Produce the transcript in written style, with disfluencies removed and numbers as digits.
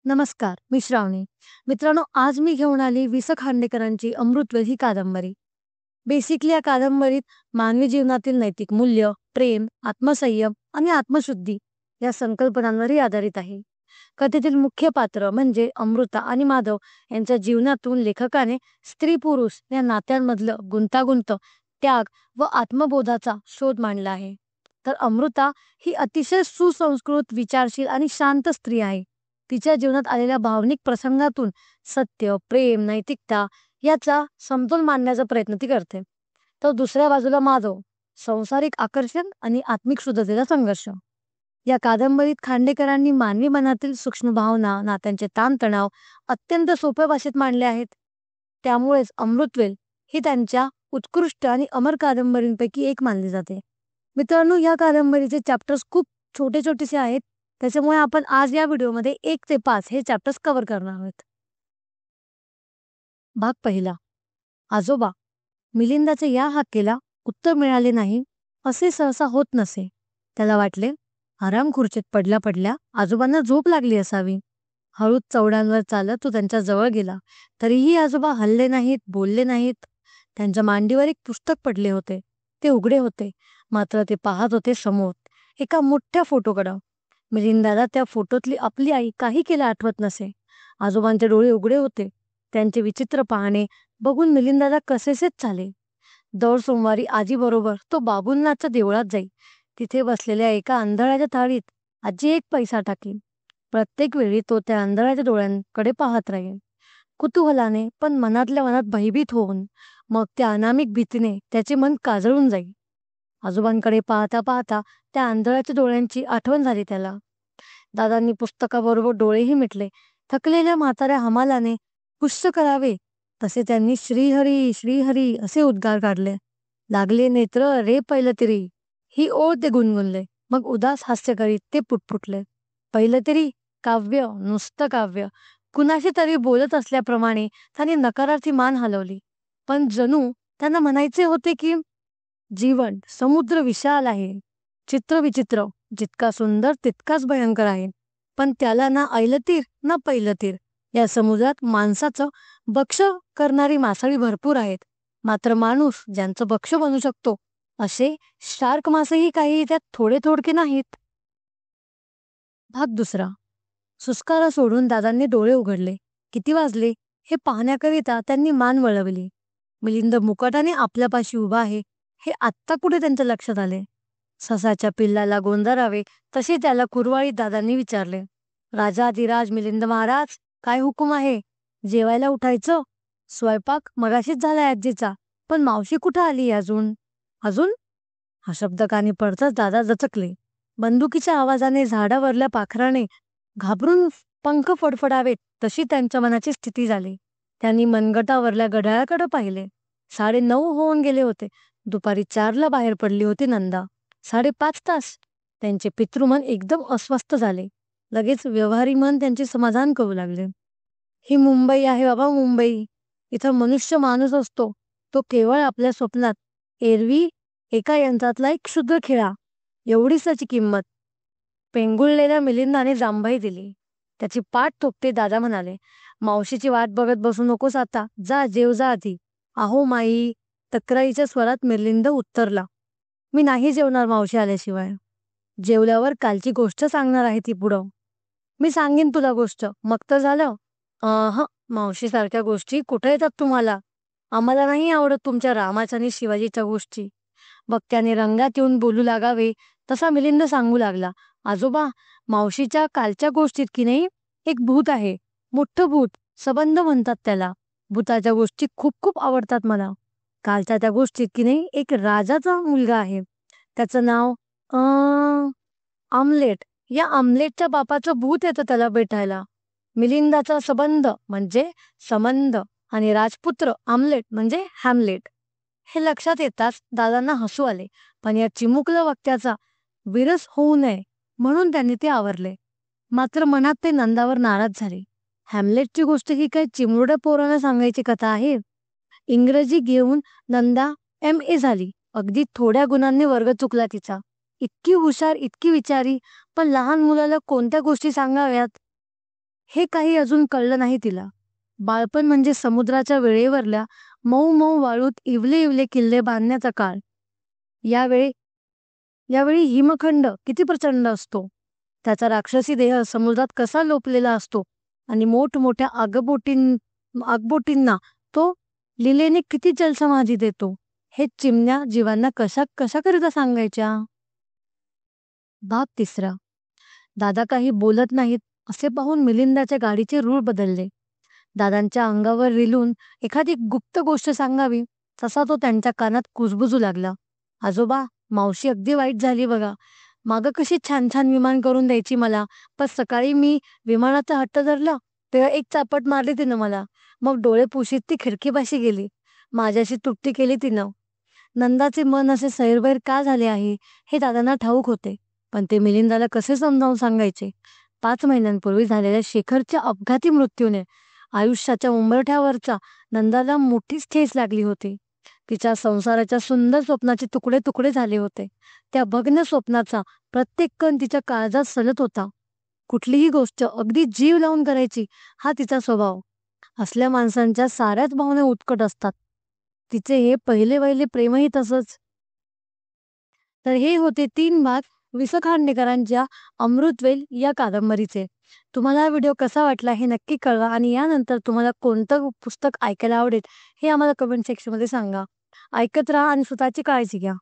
नमस्कार, मी श्रावणी. मित्रांनो, आज मी घेऊन आली वि. स. खांडेकरांची अमृतवेल ही कादंबरी. बेसिकली या कादंबरीत मानवी जीवनातील नैतिक मूल्य, प्रेम, आत्मसंयम आणि आत्मशुद्धी या संकल्पनांवरही आधारित आहे. कथेतील मुख्य पात्र म्हणजे अमृता आणि माधव यांच्या जीवनातून लेखकाने स्त्री-पुरुष या नात्यांमधलं गुंतागुंत, त्याग व आत्मबोधाचा शोध मांडला आहे. तर अमृता ही अतिशय सुसंस्कृत, विचारशील आणि शांत स्त्री आहे. तिच्या जीवनात आलेल्या भावनिक प्रसंगातून सत्य, प्रेम, नैतिकता याचा समतोल मांडण्याचा प्रयत्न ती करते. तर दुसऱ्या बाजूला माधव, संसारिक आकर्षण आणि आत्मिक शुद्धतेचा संघर्ष. या कादंबरीत खांडेकरांनी मानवी मनातील सूक्ष्म भावना, नात्यांचे ताणतणाव अत्यंत सोप्या भाषेत मांडले आहेत. त्यामुळेच अमृतवेल ही त्यांच्या उत्कृष्ट आणि अमर कादंबरींपैकी एक मानली जाते. मित्रांनो, या कादंबरीचे चॅप्टर्स खूप छोटे छोटेसे आहेत. त्याच्यामुळे आपण आज या व्हिडिओमध्ये 1 ते 5 हे चॅप्टर्स कव्हर करणार आहोत. भाग पहिला. आजोबा. मिलिंदाचे या हाकेला उत्तर मिळाले नाही असे सहसा होत नसे. त्याला वाटले, आराम खुर्चीत पडल्या पडल्या आजोबांना झोप लागली असावी. हळूच चौडांवर चालत तो त्यांच्या जवळ गेला. तरीही आजोबा हलले नाहीत, बोलले नाहीत. त्यांच्या मांडीवर एक पुस्तक पडले होते. ते उघडे होते, मात्र ते पाहत होते समोर एका मोठ्या फोटोकडं. मिलिंदाला त्या फोटोतली आपली आई काही केलं आठवत नसे. आजोबांचे डोळे उघडे होते. त्यांचे विचित्र पाहणे बघून मिलिंदाला कसेसेच झाले. दर सोमवारी आजीबरोबर तो बाबुलनाथच्या देवळात जाई. तिथे बसलेल्या एका आंधळ्याच्या थाळीत आजी 1 पैसा टाकी. प्रत्येक वेळी तो त्या आंधळ्याच्या डोळ्यांकडे पाहत राहील, कुतूहलाने पण मनातल्या मनात भयभीत होऊन. मग त्या अनामिक भीतीने त्याचे मन काजळून जाई. आजोबांकडे पाहता पाहता त्या आंधळ्याच्या डोळ्यांची आठवण झाली त्याला. दादांनी पुस्तकाबरोबर डोळेही मिटले. थकलेल्या म्हाताऱ्या हमालाने पुष्य करावे तसे त्यांनी श्रीहरी श्रीहरी असे उद्गार काढले. लागले नेत्र रे पैलतिरी, ही ओळ ते गुणगुणले. मग उदास हास्य करीत ते पुटपुटले. पैलतिरी काव्य, नुसतं काव्य. कुणाशी तरी बोलत असल्याप्रमाणे त्यांनी नकारार्थी मान हलवली. पण जणू त्यांना म्हणायचे होते की जीवन समुद्र विशाल आहे, चित्रविचित्र, जितका सुंदर तितकाच भयंकर आहे. पण त्याला ना ऐलतीर ना पैलतीर. या समुद्रात माणसाचं भक्ष करणारी मासळी भरपूर आहेत, मात्र माणूस ज्यांचं भक्ष बनू शकतो असे शार्क मासेही काही त्यात थोडे थोडके नाहीत. भाग दुसरा. सुस्कारा सोडून दादांनी डोळे उघडले. किती वाजले हे पाहण्याकरिता त्यांनी मान वळवली. मिलिंद मुकाटाने आपल्यापाशी उभा आहे हे आत्ता कुठे त्यांच्या लक्षात आले. ससाच्या पिल्लाला गोंजारावे तसे त्याला कुरवाळीत दादांनी विचारले. राजाधिराज मिलिंद महाराज, काय हुकूम आहे? जेवायला उठायचं? स्वयंपाक मगाशीच झालाय आजीचा, पण मावशी कुठं आली अजून? अजून? हा शब्द कानी पडताच दादा दचकले. बंदुकीच्या आवाजाने झाडावरल्या पाखराने घाबरून पंख फडफडावेत तशी त्यांच्या मनाची स्थिती झाली. त्यांनी मनगटावरल्या घड्याळाकडे पाहिले. 9:30 होऊन गेले होते. दुपारी 4ला बाहेर पडली होती नंदा. 5.5 तास. त्यांचे पितृमन एकदम अस्वस्थ झाले. लगेच व्यवहारी मन त्यांचे समाधान करू लागले. ही मुंबई आहे बाबा, मुंबई. इथं मनुष्य माणूस असतो, तो केवळ आपल्या स्वप्नात. एरवी एका यंत्रातला एक क्षुद्र खिळा, एवढीच त्याची किंमत. पेंगुळलेल्या मिलिंदाने जांभई दिली. त्याची पाठ थोपटे दादा म्हणाले, मावशीची वाट बघत बसू नकोस आता, जा जेव जा आधी. आहो माई, तक्रारीच्या स्वरात मिलिंद उत्तरला. मी नाही जेवणार मावशी आल्याशिवाय. जेवल्यावर कालची गोष्ट सांगणार आहे ती पुढं. मी सांगेन तुला गोष्ट, मग तर झालं. मावशी सारख्या गोष्टी कुठे येतात तुम्हाला? आम्हाला नाही आवडत तुमच्या रामाच्या आणि शिवाजीच्या गोष्टी. मग त्याने रंगात येऊन बोलू लागावे तसा मिलिंद सांगू लागला. आजोबा, मावशीच्या कालच्या गोष्टीत की नाही एक भूत आहे, मोठं भूत, सबंध म्हणतात त्याला. भूताच्या गोष्टी खूप खूप आवडतात मला. कालच्या त्या गोष्टीत की नाही एक राजाचा मुलगा आहे, त्याचं नाव आमलेट. या आमलेटच्या बापाचं भूत येतं त्याला भेटायला. मिलिंदाचा सबंध म्हणजे संबंध आणि राजपुत्र आमलेट म्हणजे हॅमलेट. हे लक्षात येताच दादांना हसू आले, पण या चिमुकल्या वक्त्याचा विरस होऊ नये म्हणून त्यांनी ते आवरले. मात्र मनात ते नंदावर नाराज झाले. हॅमलेटची गोष्ट ही काही चिमुरड्या पोरांना सांगायची कथा आहे? इंग्रजी घेऊन नंदा MA झाली अगदी थोड्या गुणांनी वर्ग चुकला तिचा. इतकी हुशार, इतकी विचारी, पण लहान मुलाला कोणत्या गोष्टी सांगाव्यात हे काही अजून कळलं नाही तिला. बालपण म्हणजे समुद्राच्या वेळेवरल्या मऊ मऊ वाळूत इवले इवले किल्ले बांधण्याचा काळ. यावेळी यावेळी हिमखंड किती प्रचंड असतो. त्याचा राक्षसी देह समुद्रात कसा लोपलेला असतो आणि मोठमोठ्या आगबोटींना तो लिलेने किती जलसमाधी देतो, हे चिमण्या जीवांना कशा कशाकरिता सांगायच्या. भाग तिसरा. दादा काही बोलत नाहीत असे पाहून मिलिंदाच्या गाडीचे रूळ बदलले. दादांच्या अंगावर रिलून एखादी गुप्त गोष्ट सांगावी तसा तो त्यांच्या कानात कुजबुजू लागला. आजोबा, मावशी अगदी वाईट झाली बघा. मागं कशी छान छान विमान करून द्यायची मला, पण सकाळी मी विमानाचा हट्ट धरला तेव्हा एक चापट मारली तिनं मला. मग डोळे पुशीत ती खिडकीपाशी गेली. माझ्याशी तुट्टी केली तिनं. नंदाचे मन असे सैरभैर का झाले आहे हे दादांना ठाऊक होते, पण ते मिलिंदाला कसे समजावून सांगायचे. 5 महिन्यांपूर्वी झालेल्या शेखरच्या अपघाती मृत्यूने आयुष्याच्या उंबरठ्यावरच्या नंदाला मोठीच ठेच लागली होती. तिच्या संसाराच्या सुंदर स्वप्नाचे तुकडे तुकडे झाले होते. त्या भग्न स्वप्नाचा प्रत्येक कण तिच्या काळजात सलत होता. कुठलीही गोष्ट अगदी जीव लावून करायची हा तिचा स्वभाव. असल्या माणसांच्या साऱ्याच भावना उत्कट असतात. तिचे हे पहिले वहिले प्रेमही तसंच. तर हे होते 3 भाग वि. स. खांडेकरांच्या अमृतवेल या कादंबरीचे. तुम्हाला हा व्हिडिओ कसा वाटला हे नक्की कळवा आणि यानंतर तुम्हाला कोणतं पुस्तक ऐकायला आवडेल हे आम्हाला कमेंट सेक्शनमध्ये सांगा. ऐकत राहा आणि स्वतःची काळजी घ्या.